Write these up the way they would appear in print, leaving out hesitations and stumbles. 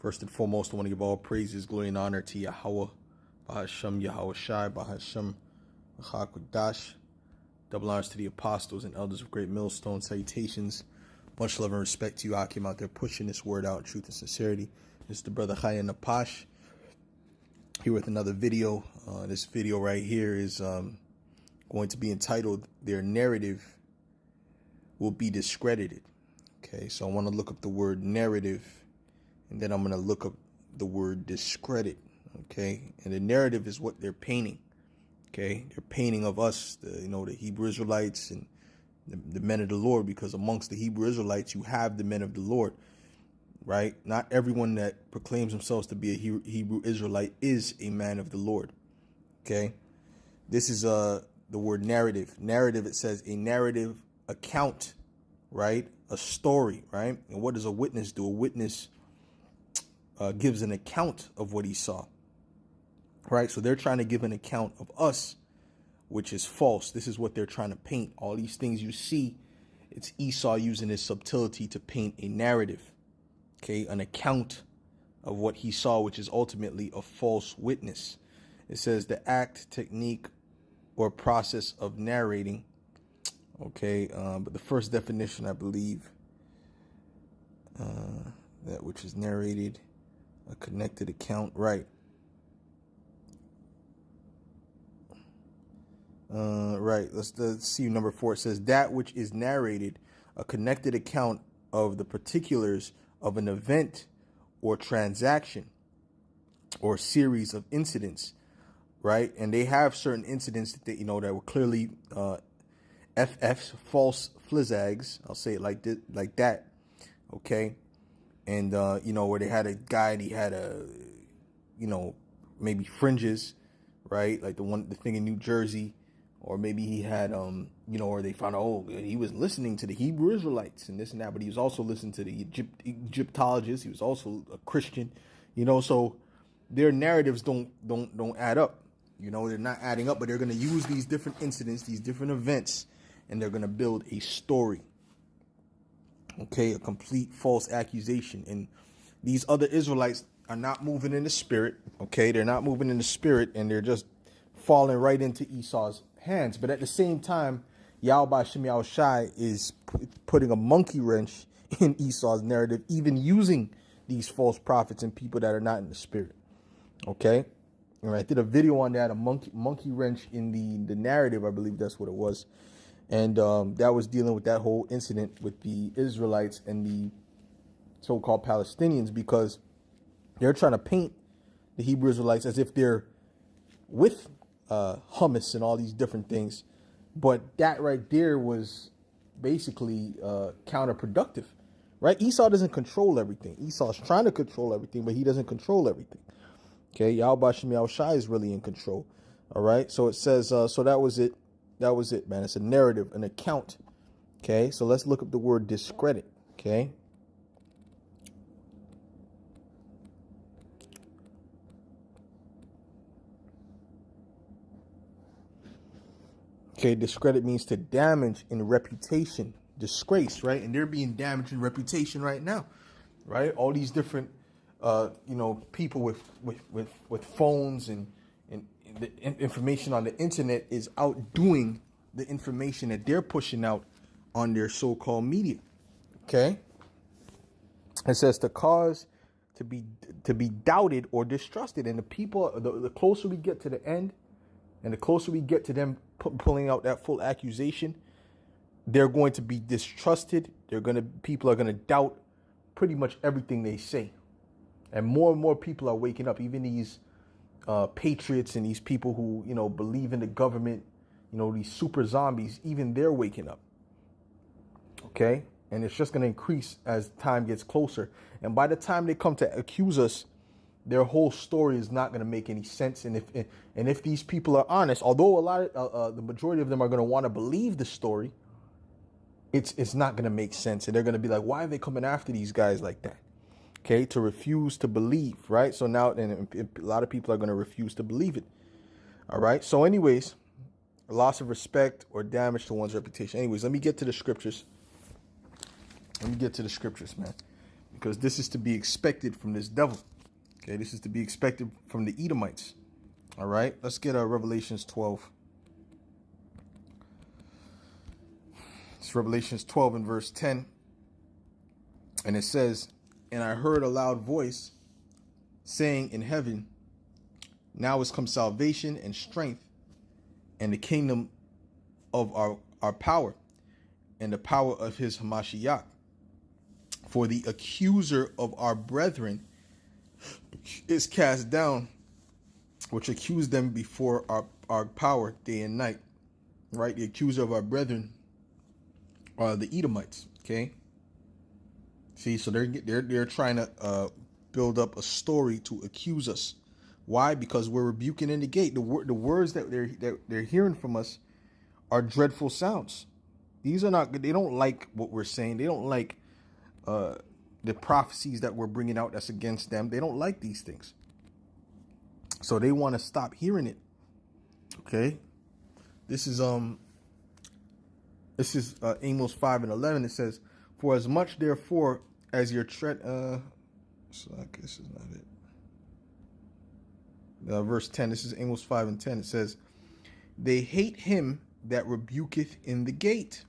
First and foremost, I want to give all praises, glory, and honor to Yahweh, Bahasham Yahweh Shai, Bahasham Chakudash. Double honors to the apostles and elders of Great Millstone. Salutations. Much love and respect to you, Akim, out there pushing this word out in truth and sincerity. This is the brother Chaya Napash here with another video. This video right here is going to be entitled, "Their Narrative Will Be Discredited." Okay, so I want to look up the word narrative, and then I'm going to look up the word discredit. Okay, and the narrative is what they're painting. Okay, they're painting of us, the Hebrew Israelites and the men of the Lord, because amongst the Hebrew Israelites, you have the men of the Lord, right? Not everyone that proclaims themselves to be a Hebrew Israelite is a man of the Lord. Okay, this is the word narrative. Narrative, it says a narrative account, right? A story, right? And what does a witness do? A witness gives an account of what he saw, right? So they're trying to give an account of us, which is false. This is what they're trying to paint. All these things you see, it's Esau using his subtlety to paint a narrative, okay? An account of what he saw, which is ultimately a false witness. It says the act, technique, or process of narrating. Okay, but the first definition, I believe, that which is narrated, a connected account, right? Right. Let's see number 4. It says that which is narrated, a connected account of the particulars of an event or transaction or series of incidents, right? And they have certain incidents that they, that were clearly FFs, false flizags. I'll say it like that. Okay. And, where they had a guy and he had maybe fringes, right? Like the thing in New Jersey, or maybe he had, or they found out, he was listening to the Hebrew Israelites and this and that, but he was also listening to the Egyptologists. He was also a Christian, so their narratives don't add up. They're not adding up, but they're going to use these different incidents, these different events, and they're going to build a story. Okay, a complete false accusation. And these other Israelites are not moving in the spirit. Okay, they're not moving in the spirit, and they're just falling right into Esau's hands. But at the same time, Yahweh Shem Shai is putting a monkey wrench in Esau's narrative, even using these false prophets and people that are not in the spirit. Okay. And I did a video on that, a monkey wrench in the narrative. I believe that's what it was. And that was dealing with that whole incident with the Israelites and the so-called Palestinians, because they're trying to paint the Hebrew Israelites as if they're with hummus and all these different things. But that right there was basically counterproductive, right? Esau doesn't control everything. Esau's trying to control everything, but he doesn't control everything. Okay, Yahweh Shem Shai is really in control. All right, so it says, so that was it. That was it, man. It's a narrative, an account. Okay, so let's look up the word discredit. Okay. Okay, discredit means to damage in reputation, disgrace, right? And they're being damaged in reputation right now, right? All these different people with phones and the information on the internet is outdoing the information that they're pushing out on their so-called media. Okay. It says to cause to be doubted or distrusted. And the people, the closer we get to the end and the closer we get to them pulling out that full accusation, they're going to be distrusted. People are going to doubt pretty much everything they say. And more people are waking up. Even these patriots and these people who, believe in the government, these super zombies, even they're waking up. Okay. And it's just going to increase as time gets closer. And by the time they come to accuse us, their whole story is not going to make any sense. And if these people are honest, although the majority of them are going to want to believe the story, it's not going to make sense. And they're going to be like, why are they coming after these guys like that? Okay, to refuse to believe, right? So now, and a lot of people are going to refuse to believe it. All right. So anyways, loss of respect or damage to one's reputation. Anyways, let me get to the scriptures. Man. because this is to be expected from this devil. Okay, this is to be expected from the Edomites. All right, let's get Revelations 12. It's Revelations 12 and verse 10. And it says, and I heard a loud voice saying in heaven, now is come salvation and strength and the kingdom of our power and the power of his Hamashiach. For the accuser of our brethren is cast down, which accused them before our power day and night. Right? The accuser of our brethren are the Edomites. Okay. See, so they're trying to build up a story to accuse us. Why? Because we're rebuking in the gate. The words that they're hearing from us are dreadful sounds. These are not good. They don't like what we're saying. They don't like the prophecies that we're bringing out that's against them. They don't like these things. So they want to stop hearing it. Okay. This is Amos 5 and 11. It says, for as much therefore as your tread, so I guess this is not it. Verse 10, this is Amos 5 and 10. It says, they hate him that rebuketh in the gate,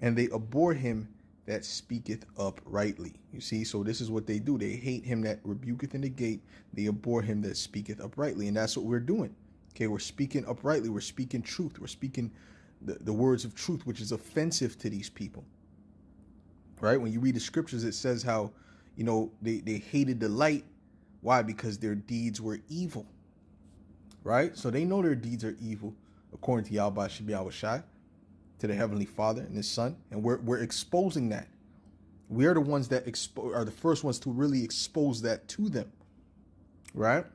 and they abhor him that speaketh uprightly. You see, so this is what they do. They hate him that rebuketh in the gate. They abhor him that speaketh uprightly. And that's what we're doing. Okay, we're speaking uprightly. We're speaking truth. We're speaking the words of truth, which is offensive to these people. Right? When you read the scriptures, it says how, they hated the light. Why? Because their deeds were evil. Right? So they know their deeds are evil, according to Yahweh Shai, to the Heavenly Father and His Son. And we're exposing that. We are the ones that are the first ones to really expose that to them. Right?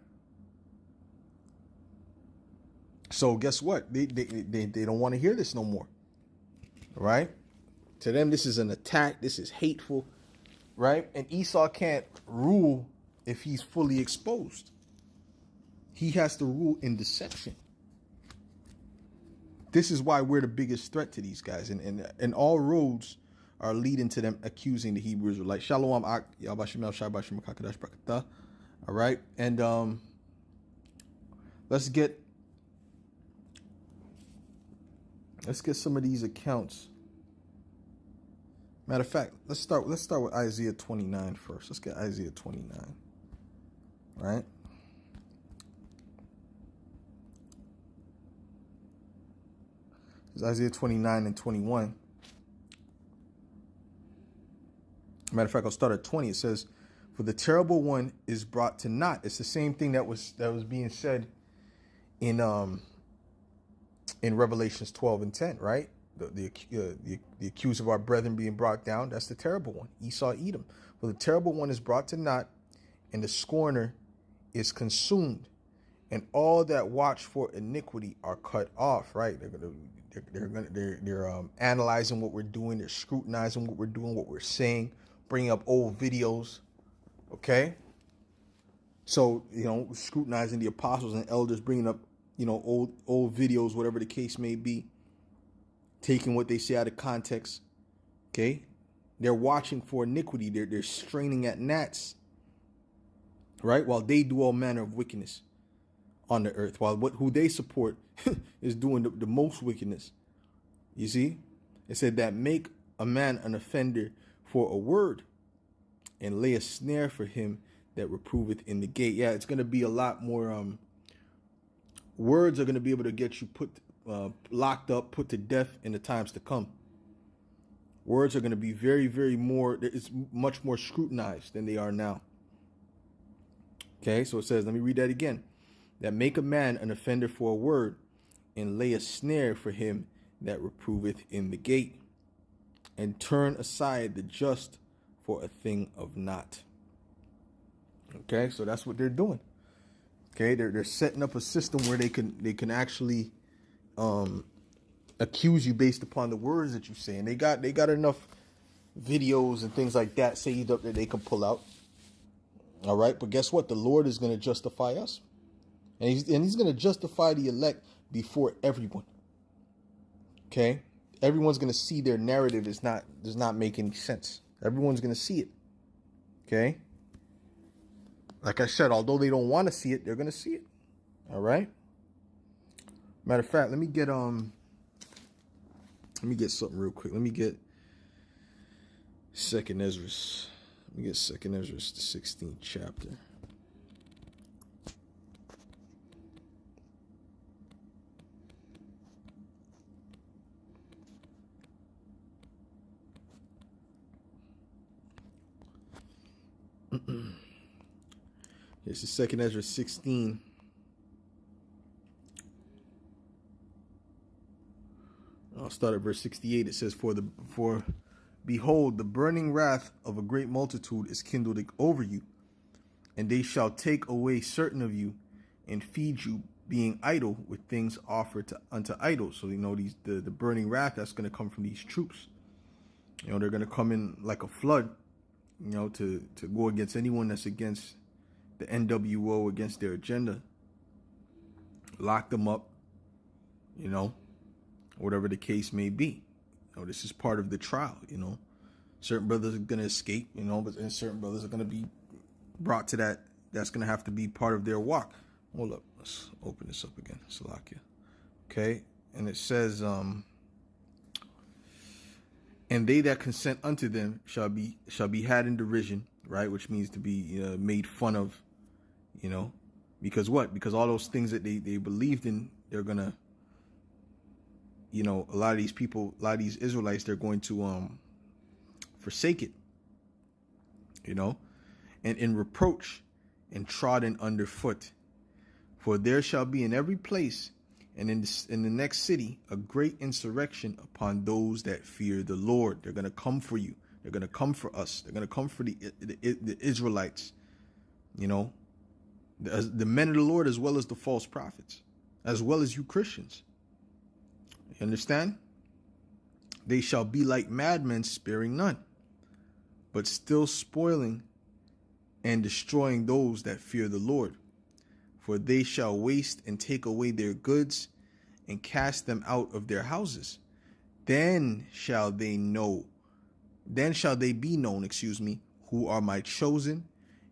So guess what? They don't want to hear this no more. Right? To them, this is an attack. This is hateful. Right? And Esau can't rule if he's fully exposed. He has to rule in deception. This is why we're the biggest threat to these guys. And all roads are leading to them accusing the Hebrew Israelites. Shalom. All right. And let's get some of these accounts. Matter of fact, let's start with Isaiah 29 first. Let's get Isaiah 29. Right? It's Isaiah 29 and 21. Matter of fact, I'll start at 20. It says, for the terrible one is brought to naught. It's the same thing that was being said in Revelations 12 and 10, right? The accuser of our brethren being brought down. That's the terrible one. Esau, Edom. For the terrible one is brought to naught, and the scorner is consumed, and all that watch for iniquity are cut off. Right? They're analyzing what we're doing. They're scrutinizing what we're doing, what we're saying, bringing up old videos. Okay. So, scrutinizing the apostles and elders, bringing up, old videos, whatever the case may be, taking what they say out of context. Okay. They're watching for iniquity. They're straining at gnats. Right. While they do all manner of wickedness on the earth, while who they support is doing the most wickedness. You see, it said that make a man an offender for a word, and lay a snare for him that reproveth in the gate. Yeah, it's going to be a lot more. Words are going to be able to get you put locked up, put to death in the times to come. Words are going to be very, very more. It's much more scrutinized than they are now. Okay, so it says, let me read that again. That make a man an offender for a word, and lay a snare for him that reproveth in the gate, and turn aside the just for a thing of naught. Okay, so that's what they're doing. Okay, they're setting up a system where they can actually accuse you based upon the words that you say, and they got enough videos and things like that saved up that they can pull out. All right, but guess what? The Lord is going to justify us, and he's going to justify the elect before everyone. Okay, everyone's going to see their narrative does not make any sense. Everyone's going to see it. Okay? Like I said, although they don't want to see it, they're going to see it. All right? Matter of fact, let me get something real quick. Let me get Second Ezra. Let me get Second Ezra, the 16th chapter. It's the Second Ezra 16. I'll start at verse 68. It says, For behold, the burning wrath of a great multitude is kindled over you, and they shall take away certain of you, and feed you, being idle with things offered unto idols. So the burning wrath that's going to come from these troops. They're going to come in like a flood, to go against anyone that's against the NWO, against their agenda. Lock them up, whatever the case may be. This is part of the trial, Certain brothers are going to escape, and certain brothers are going to be brought to that. That's going to have to be part of their walk. Hold up. Let's open this up again. Salakia. Okay. And it says, and they that consent unto them shall be had in derision, right? Which means to be made fun of, because what? Because all those things that they believed in, they're going to, a lot of these people, a lot of these Israelites, they're going to forsake it, and in reproach and trodden underfoot. For there shall be in every place and in the next city a great insurrection upon those that fear the Lord. They're going to come for you. They're going to come for us. They're going to come for the Israelites, the men of the Lord, as well as the false prophets, as well as you Christians. You understand? They shall be like madmen, sparing none, but still spoiling and destroying those that fear the Lord. For they shall waste and take away their goods and cast them out of their houses. Then shall they be known, who are my chosen,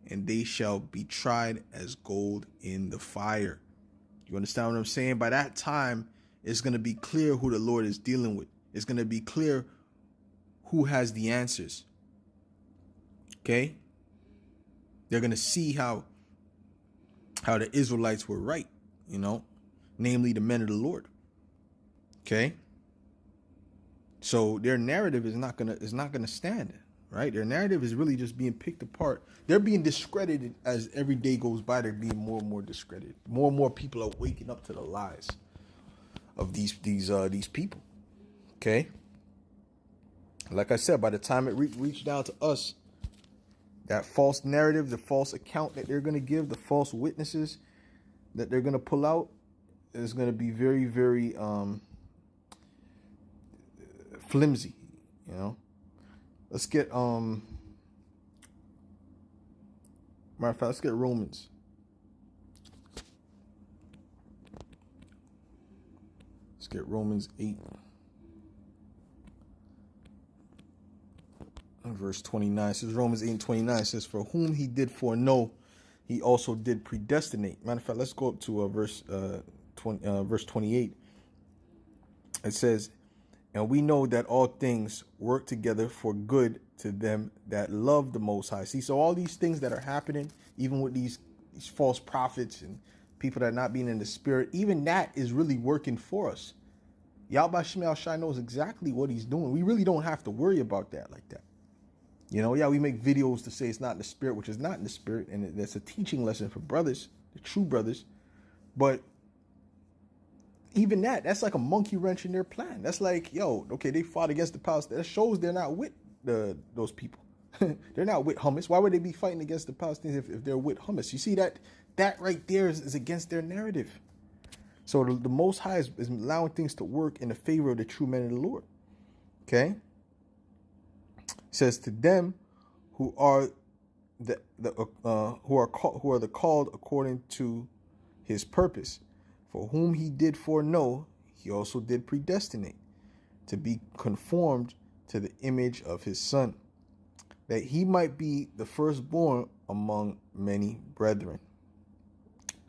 and they shall be tried as gold in the fire. You understand what I'm saying? By that time, it's going to be clear who the Lord is dealing with. It's going to be clear who has the answers. Okay? They're going to see how the Israelites were right, namely the men of the Lord. Okay? So their narrative is not gonna stand, right? Their narrative is really just being picked apart. They're being discredited as every day goes by. They're being more and more discredited. More and more people are waking up to the lies of these people. Okay? Like I said, by the time it reached down to us, that false narrative, the false account that they're going to give, the false witnesses that they're going to pull out is going to be very, very flimsy, Let's get matter of fact, let's get Romans. Let's get Romans 8. Verse 29 says, Romans 8:29 says, for whom he did foreknow, he also did predestinate. Matter of fact, let's go up to verse 28. It says, and we know that all things work together for good to them that love the Most High. See, so all these things that are happening, even with these false prophets and people that are not being in the spirit, even that is really working for us. Yahweh Shemel Shai knows exactly what he's doing. We really don't have to worry about that like that. We make videos to say it's not in the spirit, which is not in the spirit, and that's a teaching lesson for brothers, the true brothers. But even that's like a monkey wrench in their plan. That's like, they fought against the Palestinians. That shows they're not with those people. They're not with Hamas. Why would they be fighting against the Palestinians if they're with Hamas? You see that right there is against their narrative. So the Most High is allowing things to work in the favor of the true men of the Lord. Okay. It says to them who are the called according to his purpose, for whom he did foreknow, he also did predestinate to be conformed to the image of his son, that he might be the firstborn among many brethren.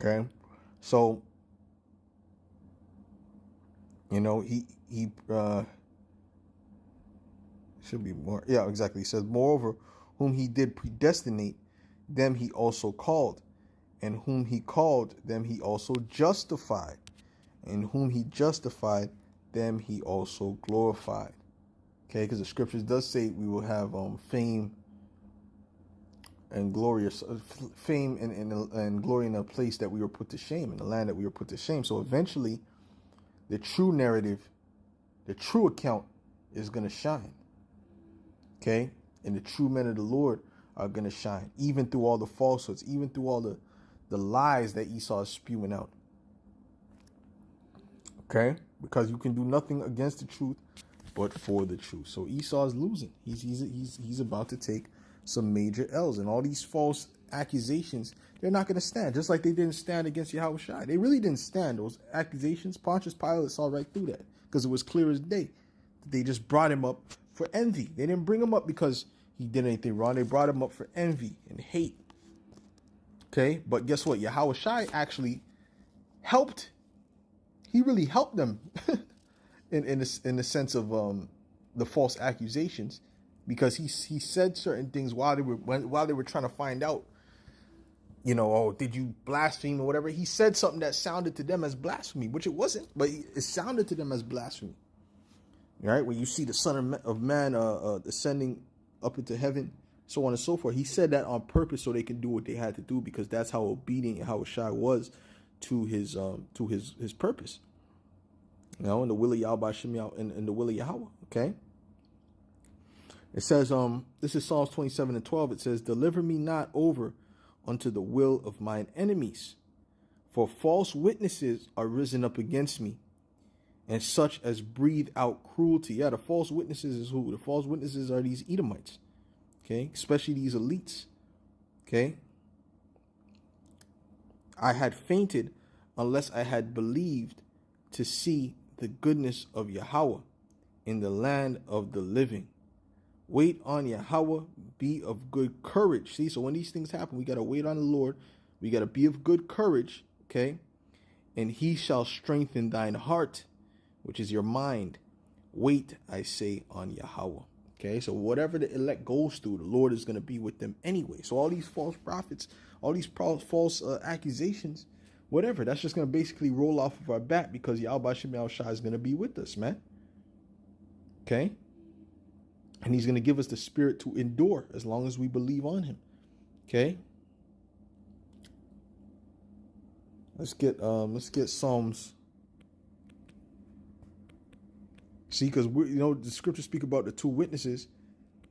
Okay, so he should be more. Yeah, exactly. He says, moreover, whom he did predestinate, them he also called, and whom he called, them he also justified, and whom he justified, them he also glorified. Okay, because the scriptures does say we will have fame and glorious fame and glory in a place that we were put to shame, in the land that we were put to shame. So eventually, the true narrative, the true account is going to shine. Okay, and the true men of the Lord are going to shine, even through all the falsehoods, even through all the lies that Esau is spewing out. Okay, because you can do nothing against the truth but for the truth. So Esau is losing. He's about to take some major L's, and all these false accusations, they're not going to stand. Just like they didn't stand against Yahushua. They really didn't stand. Those accusations, Pontius Pilate saw right through that, because it was clear as day. They just brought him up for envy. They didn't bring him up because he did anything wrong. They brought him up for envy and hate. Okay, but guess what? Yahushua actually helped. He really helped them in the sense of the false accusations, because he said certain things while they were trying to find out, oh, did you blaspheme or whatever. He said something that sounded to them as blasphemy, which it wasn't, but it sounded to them as blasphemy. Right? When you see the Son of Man ascending up into heaven, so on and so forth. He said that on purpose so they can do what they had to do, because that's how obedient Yahushua was to his purpose. In the will of Yahweh Shem in the will of Yahweh. Okay. It says, this is Psalms 27:12. It says, deliver me not over unto the will of mine enemies, for false witnesses are risen up against me, and such as breathe out cruelty. Yeah, the false witnesses is who? The false witnesses are these Edomites. Okay, especially these elites. Okay. I had fainted unless I had believed to see the goodness of Yahweh in the land of the living. Wait on Yahweh, be of good courage. See, so when these things happen, we got to wait on the Lord. We got to be of good courage, okay? And he shall strengthen thine heart, which is your mind. Wait, I say, on Yahweh. Okay, so whatever the elect goes through, the Lord is going to be with them anyway. So all these false prophets, all these false accusations, whatever, that's just going to basically roll off of our back, because Yahweh Shem Yahushua is going to be with us, man. Okay? And he's going to give us the spirit to endure as long as we believe on him. Okay? Let's get Psalms. See, because the scriptures speak about the two witnesses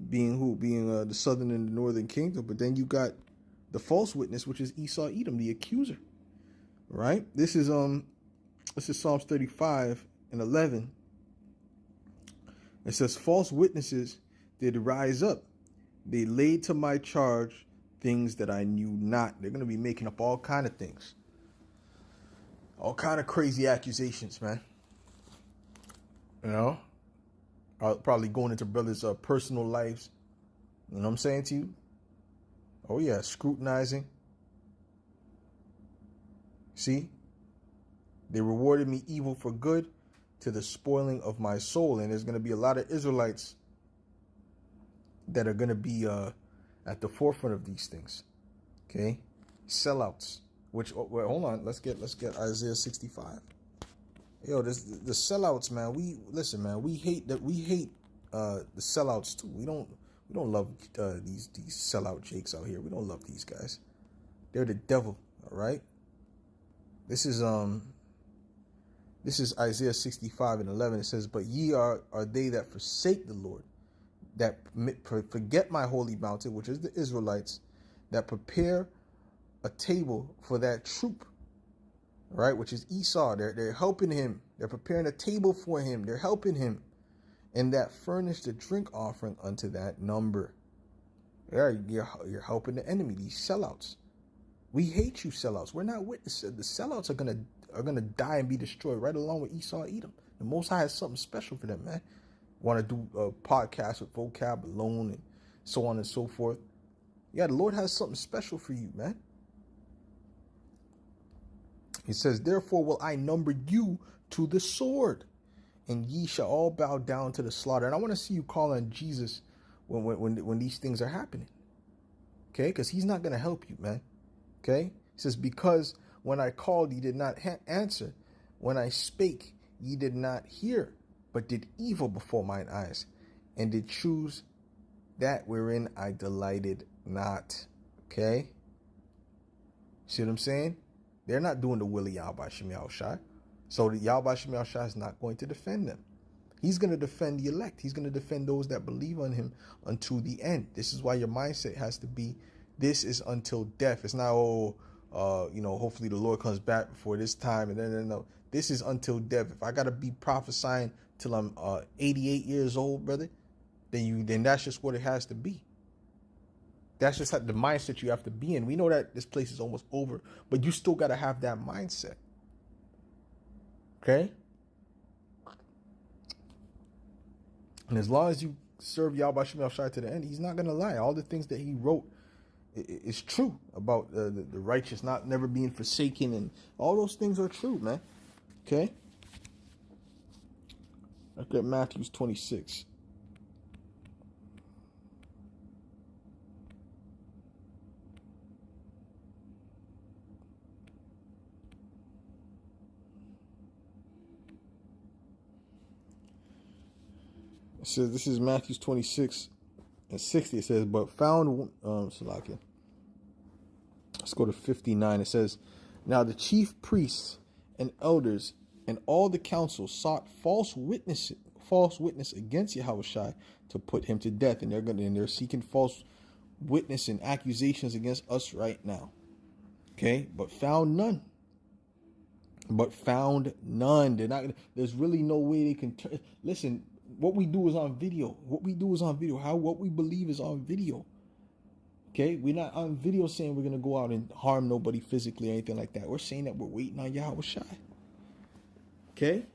being who? Being the southern and the northern kingdom. But then you got the false witness, which is Esau Edom, the accuser. Right? This is Psalms 35:11. It says, false witnesses did rise up. They laid to my charge things that I knew not. They're going to be making up all kind of things. All kind of crazy accusations, man. Probably going into brothers' personal lives. You know what I'm saying to you? Oh, yeah, scrutinizing. See? They rewarded me evil for good, to the spoiling of my soul. And there's going to be a lot of Israelites that are going to be at the forefront of these things. Okay? Sellouts. Which, hold on, let's get Isaiah 65. Yo, the sellouts, man. We hate the sellouts too. We don't love these sellout jakes out here. We don't love these guys. They're the devil, all right? This is Isaiah 65:11. It says, but ye are they that forsake the Lord, that forget my holy mountain, which is the Israelites, that prepare a table for that troop, right? Which is Esau. They're helping him. They're preparing a table for him. They're helping him. And that furnish the drink offering unto that number. Yeah, you're helping the enemy, these sellouts. We hate you, sellouts. We're not witnesses. The sellouts are gonna die and be destroyed right along with Esau Edom. The Most High has something special for them, man. Want to do a podcast with Vocab alone and so on and so forth. Yeah, the Lord has something special for you, man. He says, therefore will I number you to the sword, and ye shall all bow down to the slaughter. And I want to see you call on Jesus when these things are happening. Okay, because he's not going to help you, man. Okay, he says, because when I called, ye did not answer. When I spake, ye did not hear, but did evil before mine eyes, and did choose that wherein I delighted not. Okay, see what I'm saying? They're not doing the will of Yahweh Shem Yahushai. So the Yahweh Shem Yahushai is not going to defend them. He's going to defend the elect. He's going to defend those that believe on him unto the end. This is why your mindset has to be, this is until death. It's not, hopefully the Lord comes back before this time. And then, no, this is until death. If I got to be prophesying till I'm 88 years old, brother, then that's just what it has to be. That's just the mindset you have to be in. We know that this place is almost over, but you still got to have that mindset. Okay? And as long as you serve Yahweh Shem Yahushai to the end, he's not going to lie. All the things that he wrote is true about the righteous never being forsaken, and all those things are true, man. Okay? Look at Matthew 26. It says, this is Matthew 26 and 60. It says, but found, Salakia. Let's go to 59. It says, now the chief priests and elders and all the council sought false witness against Yahushua to put him to death. And they're seeking false witness and accusations against us right now. Okay. But found none. There's really no way they can listen. What we do is on video. What we believe is on video. Okay? We're not on video saying we're going to go out and harm nobody physically or anything like that. We're saying that we're waiting on Yahushua. Okay?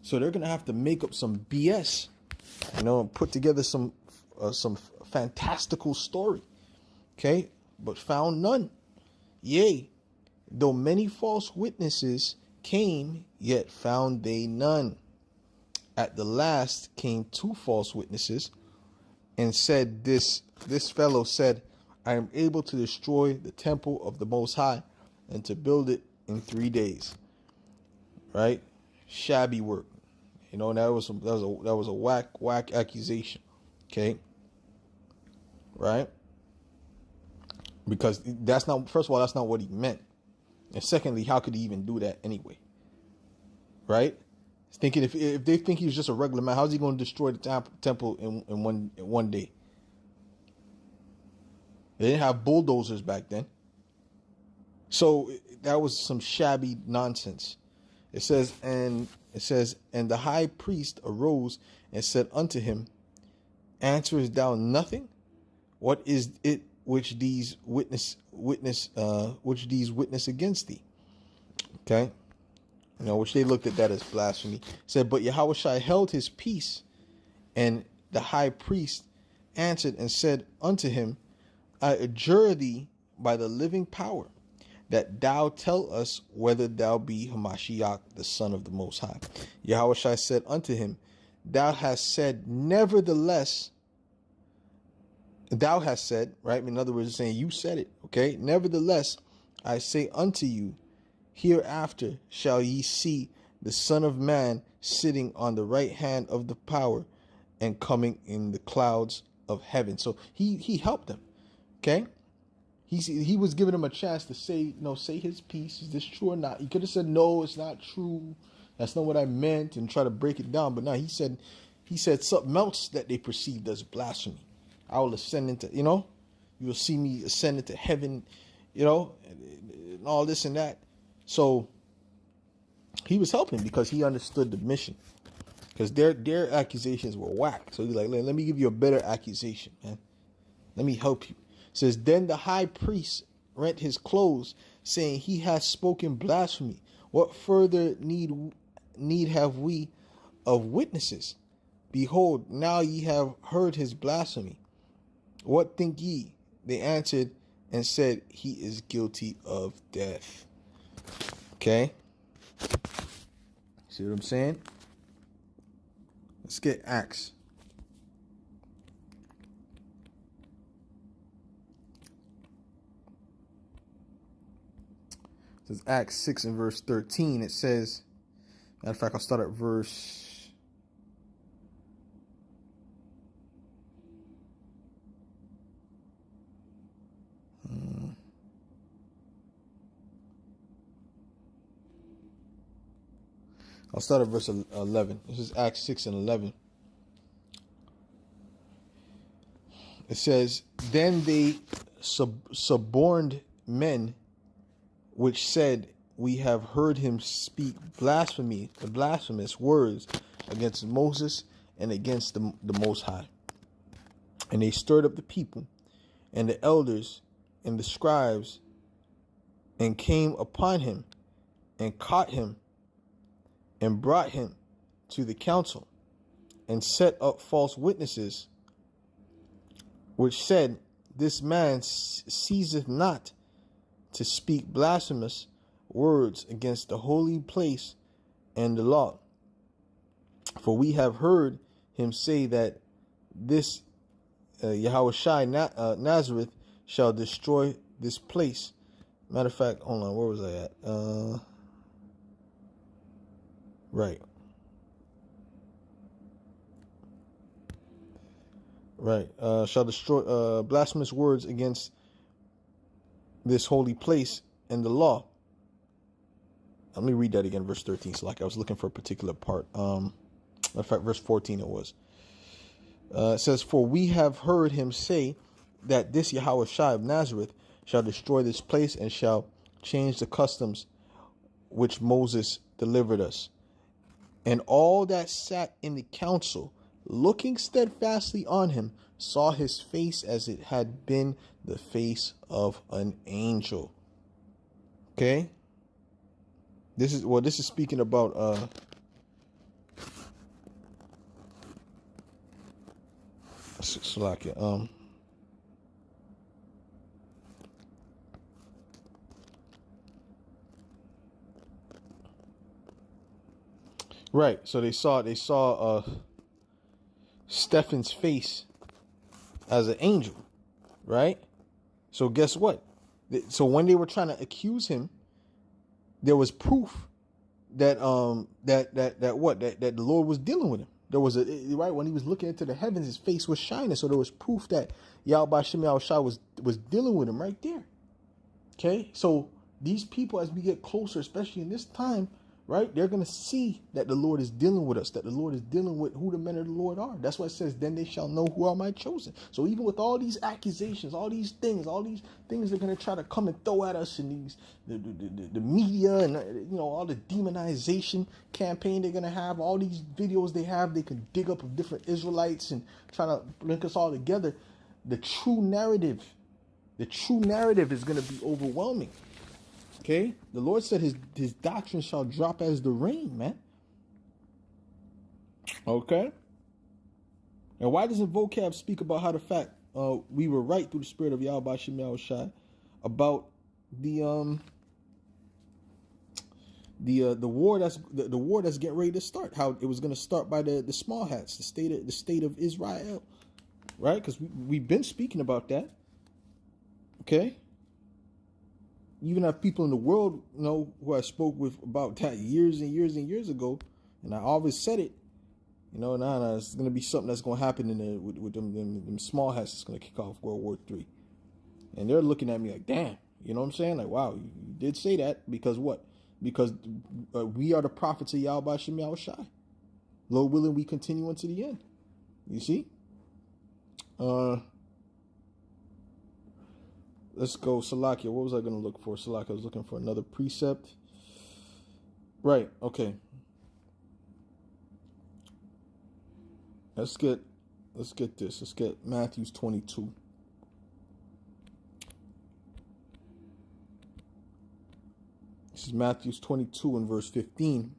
So they're going to have to make up some BS, and put together some fantastical story. Okay? But found none. Yea, though many false witnesses came, yet found they none. At the last came 2 false witnesses, and said, this fellow said, I am able to destroy the temple of the Most High and to build it in 3 days. Right? Shabby work. That was a whack accusation. Okay? Right? Because first of all, that's not what he meant. And secondly, how could he even do that anyway? Right? Thinking if they think he's just a regular man, how's he going to destroy the temple in one day? They didn't have bulldozers back then. So that was some shabby nonsense. It says, and the high priest arose and said unto him, answerest thou nothing? What is it which these witness against thee? Okay. Which they looked at that as blasphemy. It said, but Yahushua held his peace, and the high priest answered and said unto him, I adjure thee by the living power, that thou tell us whether thou be Hamashiach, the Son of the Most High. Yahushua said unto him, thou hast said, nevertheless, thou hast said, right? In other words, saying you said it, okay? Nevertheless, I say unto you, hereafter shall ye see the Son of Man sitting on the right hand of the power and coming in the clouds of heaven. So he helped them. Okay. He was giving him a chance to say his piece. Is this true or not? He could have said, no, it's not true. That's not what I meant, and try to break it down. But no, he said something else that they perceived as blasphemy. I will ascend into, you will see me ascend into heaven, and all this and that. So he was helping because he understood the mission, because their accusations were whack. So he's like, let me give you a better accusation, man. Let me help you. It says, then the high priest rent his clothes, saying, he has spoken blasphemy. What further need have we of witnesses? Behold, now ye have heard his blasphemy. What think ye? They answered and said, he is guilty of death. Okay? See what I'm saying? Let's get Acts. It says Acts 6 and verse 13. It says, matter of fact, I'll start at verse... I'll start at verse 11. This is Acts 6 and 11. It says, then they suborned men, which said, we have heard him speak blasphemous words against Moses and against the Most High. And they stirred up the people and the elders and the scribes and came upon him and caught him and brought him to the council and set up false witnesses, which said, this man ceaseth not to speak blasphemous words against the holy place and the law. For we have heard him say that this Yahushua Nazareth shall destroy this place. Matter of fact, hold on, where was I at? Right. Shall destroy blasphemous words against this holy place and the law. Let me read that again, verse 13. So like I was looking for a particular part. In fact, verse 14 it was. It says, for we have heard him say that this Yahushua of Nazareth shall destroy this place and shall change the customs which Moses delivered us. And all that sat in the council, looking steadfastly on him, saw his face as it had been the face of an angel. Okay? This is speaking about right. So they saw Stephen's face as an angel, right? So guess what? So when they were trying to accuse him, there was proof that that the Lord was dealing with him. There was right when he was looking into the heavens, his face was shining. So there was proof that Yahweh Shem Yahushua was dealing with him right there. Okay, so these people, as we get closer, especially in this time, right, they're going to see that the Lord is dealing with us, that the Lord is dealing with who the men of the Lord are. That's why it says, then they shall know who are my chosen. So even with all these accusations, all these things they're going to try to come and throw at us in these, the media and, all the demonization campaign they're going to have, all these videos they have, they can dig up of different Israelites and try to link us all together. The true narrative is going to be overwhelming. Okay, the Lord said his doctrine shall drop as the rain, man. Okay, and why doesn't vocab speak about how the fact we were right through the spirit of Yahweh Shem Yahushua about the war that's getting ready to start? How it was going to start by the small hats, the state of Israel, right? Because we've been speaking about that. Okay. You even have people in the world, who I spoke with about that years and years and years ago, and I always said it, now it's going to be something that's going to happen with them small hats. It's going to kick off World War III, and they're looking at me like, damn, you know what I'm saying? Like, wow, you did say that because what? Because we are the prophets of Yahweh Shem Yahushua. Lord willing, we continue unto the end. You see? Let's go, Salakia. What was I going to look for? Salakia, I was looking for another precept. Right, okay. Let's get this. Let's get Matthew 22. This is Matthew 22 and verse 15.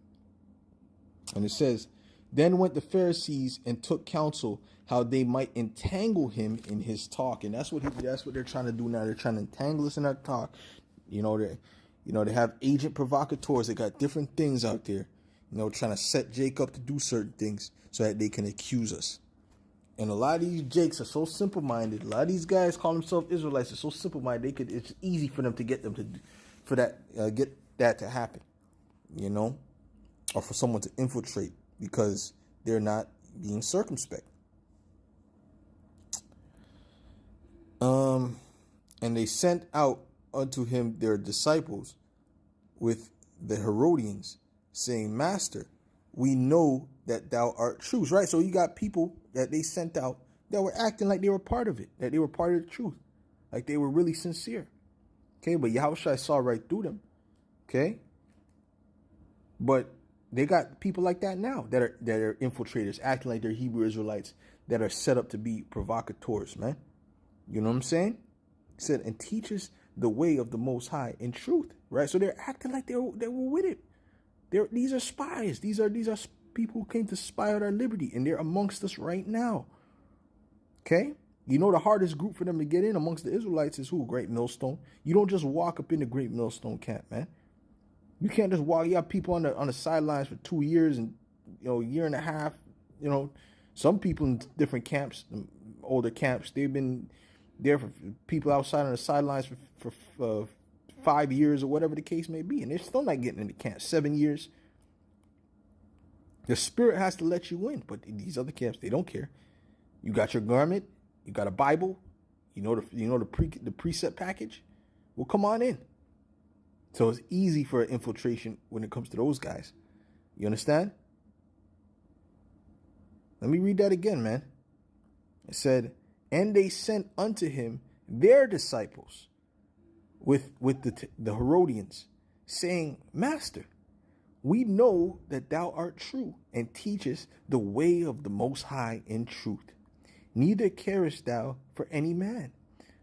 And it says, Then went the Pharisees and took counsel how they might entangle him in his talk. And that's what they're trying to do now. They're trying to entangle us in our talk. They have agent provocateurs. They got different things out there, trying to set Jake up to do certain things so that they can accuse us. And a lot of these Jakes are so simple-minded. A lot of these guys call themselves Israelites are so simple-minded. It's easy for them to get that to happen, or for someone to infiltrate because they're not being circumspect. And they sent out unto him their disciples with the Herodians, saying, Master, we know that thou art true. Right? So you got people that they sent out that were acting like they were part of it, that they were part of the truth, like they were really sincere. Okay, but Yahushua saw right through them. Okay? But they got people like that now that are infiltrators, acting like they're Hebrew Israelites that are set up to be provocateurs, man. You know what I'm saying? He said, and teaches the way of the Most High in truth, right? So they're acting like they were with it. These are spies. These are people who came to spy out our liberty, and they're amongst us right now. Okay? The hardest group for them to get in amongst the Israelites is who? Great Millstone. You don't just walk up in the Great Millstone camp, man. You can't just walk. You have people on the sidelines for 2 years and a year and a half. Some people in different camps, older camps, they've been there for people outside on the sidelines for 5 years or whatever the case may be, and they're still not getting into camp. 7 years. The Spirit has to let you in, but in these other camps, they don't care. You got your garment, you got a Bible, the precept package. Well, come on in. So it's easy for infiltration when it comes to those guys. You understand? Let me read that again, man. It said, and they sent unto him their disciples with the Herodians, saying, Master, we know that thou art true and teachest the way of the Most High in truth. Neither carest thou for any man,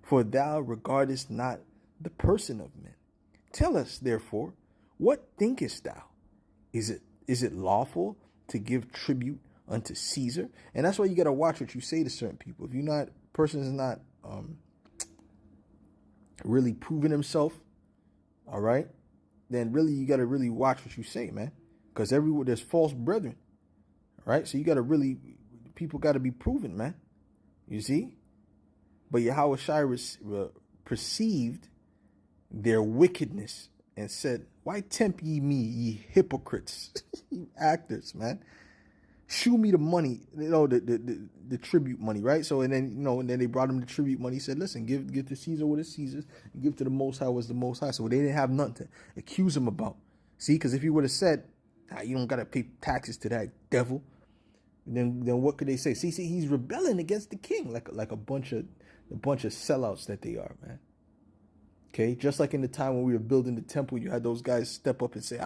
for thou regardest not the person of men. Tell us, therefore, what thinkest thou? Is it lawful to give tribute unto Caesar? And that's why you got to watch what you say to certain people. If person is not really proving himself, all right, then really you got to really watch what you say, man, because everywhere there's false brethren, all right. So you got to people got to be proven, man. You see, but Yahushua perceived their wickedness and said, why tempt ye me, ye hypocrites, you actors, man? Shew me the money, the tribute money, right? So, and then they brought him the tribute money. He said, listen, give to Caesar what is Caesar's, and give to the Most High what is the Most High. So they didn't have nothing to accuse him about. See, because if he would have said, you don't got to pay taxes to that devil, then what could they say? See, he's rebelling against the king, like a bunch of sellouts that they are, man. Okay, just like in the time when we were building the temple, you had those guys step up and say,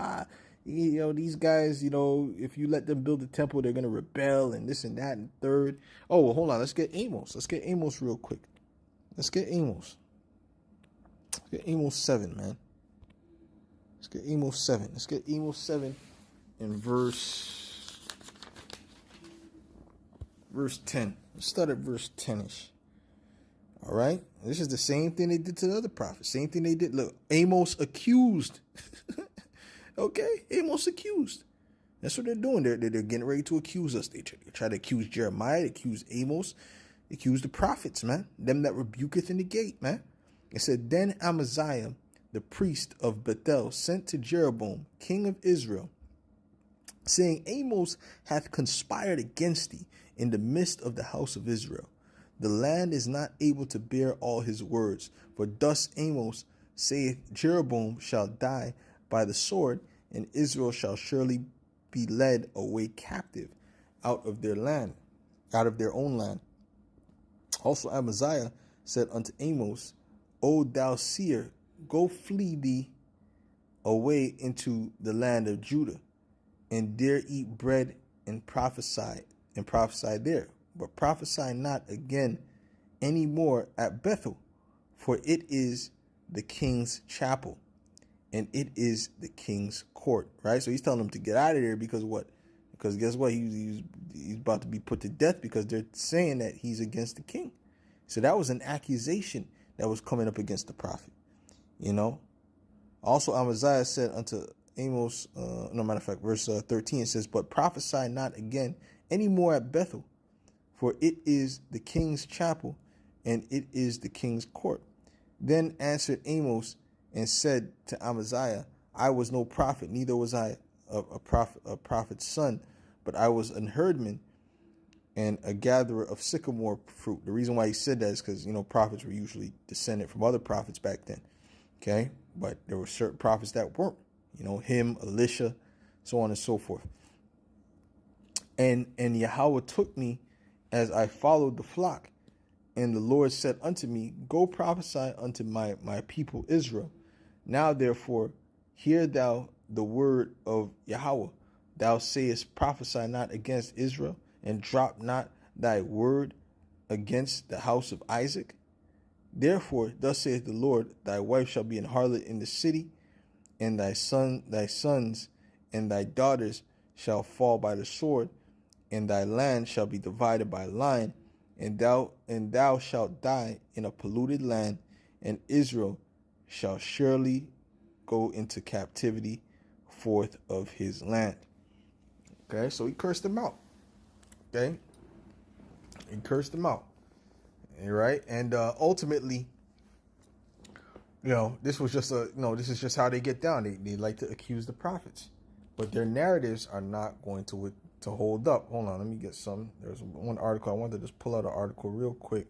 these guys, if you let them build the temple, they're going to rebel and this and that and third. Oh, well, hold on. Let's get Amos. Let's get Amos real quick. Let's get Amos. Let's get Amos 7, man. Let's get Amos 7. Let's get Amos 7 in verse 10. Let's start at verse 10-ish. All right. This is the same thing they did to the other prophets. Same thing they did. Look, Amos accused. Okay, Amos accused. That's what they're doing. They're getting ready to accuse us. They try to accuse Jeremiah, they accuse Amos, they accuse the prophets, man. Them that rebuketh in the gate, man. It said, then Amaziah, the priest of Bethel, sent to Jeroboam, king of Israel, saying, Amos hath conspired against thee in the midst of the house of Israel. The land is not able to bear all his words. For thus Amos saith, Jeroboam shall die by the sword, and Israel shall surely be led away captive out of their land, out of their own land. Also Amaziah said unto Amos, O thou seer, go flee thee away into the land of Judah, and there eat bread and prophesy there. But prophesy not again any more at Bethel, for it is the king's chapel, and it is the king's court. Right? So he's telling them to get out of there because what? because guess what? He's about to be put to death because they're saying that he's against the king. So that was an accusation that was coming up against the prophet. Also, Amaziah said unto Amos, no matter of fact, verse 13, it says, but prophesy not again any more at Bethel, for it is the king's chapel, and it is the king's court. Then answered Amos and said to Amaziah, I was no prophet, neither was I a prophet's son, but I was an herdman and a gatherer of sycamore fruit. The reason why he said that is because, prophets were usually descended from other prophets back then. Okay. But there were certain prophets that weren't, him, Elisha, so on and so forth. And Yahweh took me as I followed the flock. And the Lord said unto me, go prophesy unto my people Israel. Now, therefore, hear thou the word of Yahweh. Thou sayest, prophesy not against Israel, and drop not thy word against the house of Isaac. Therefore, thus saith the Lord, thy wife shall be an harlot in the city, and thy sons and thy daughters shall fall by the sword, and thy land shall be divided by lion, and thou shalt die in a polluted land, and Israel shall surely go into captivity forth of his land. Okay, so he cursed them out. Okay, he cursed them out. All right, and ultimately, this was just this is just how they get down. They like to accuse the prophets, but their narratives are not going to hold up. Hold on, let me get some. There's one article. I wanted to just pull out an article real quick.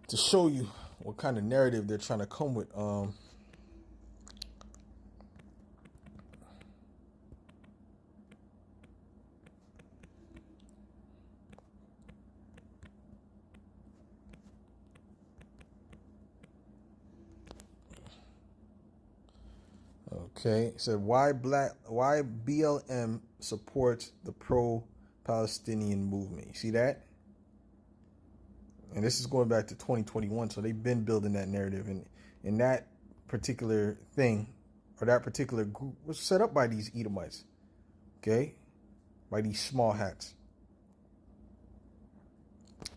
To show you what kind of narrative they're trying to come with. Okay, it said why BLM supports the pro-Palestinian movement. You see that? And this is going back to 2021, so they've been building that narrative. And that particular thing, or that particular group, was set up by these Edomites, okay? By these small hats.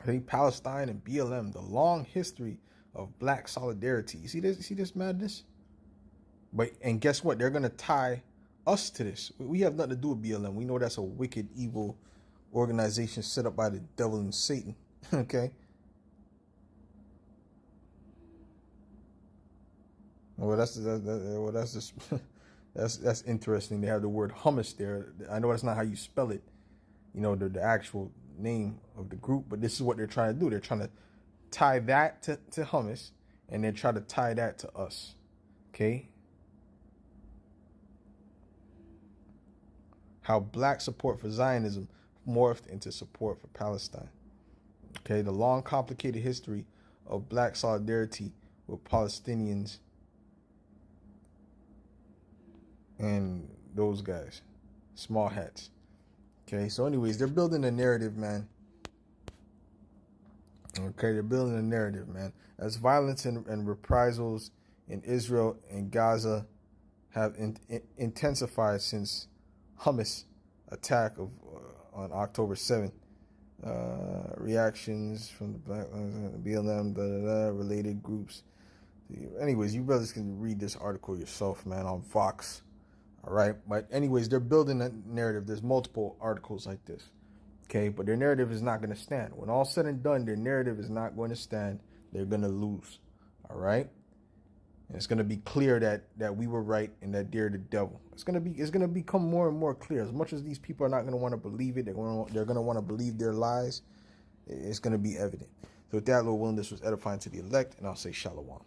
I think Palestine and BLM, the long history of black solidarity. You see this? You see this madness? And guess what? They're going to tie us to this. We have nothing to do with BLM. We know that's a wicked, evil organization set up by the devil and Satan, okay? Well, that's that's interesting. They have the word hummus there. I know that's not how you spell it, the actual name of the group, but this is what they're trying to do. They're trying to tie that to hummus, and then try to tie that to us. Okay. How black support for Zionism morphed into support for Palestine. Okay, the long, complicated history of black solidarity with Palestinians and those guys, small hats. Okay, so anyways, they're building a narrative, man. Okay, they're building a narrative, man. As violence and reprisals in Israel and Gaza have intensified since Hamas attack on October 7th. Reactions from the Black BLM, related groups. Anyways, you brothers can read this article yourself, man, on Vox. All right. But anyways, they're building a narrative. There's multiple articles like this. Okay. But their narrative is not going to stand. When all said and done, their narrative is not going to stand. They're going to lose. All right. And it's going to be clear that we were right and that they're the devil. It's going to become more and more clear. As much as these people are not going to want to believe it, they're going to want to believe their lies. It's going to be evident. So with that, Lord willing, this was edifying to the elect, and I'll say shalom.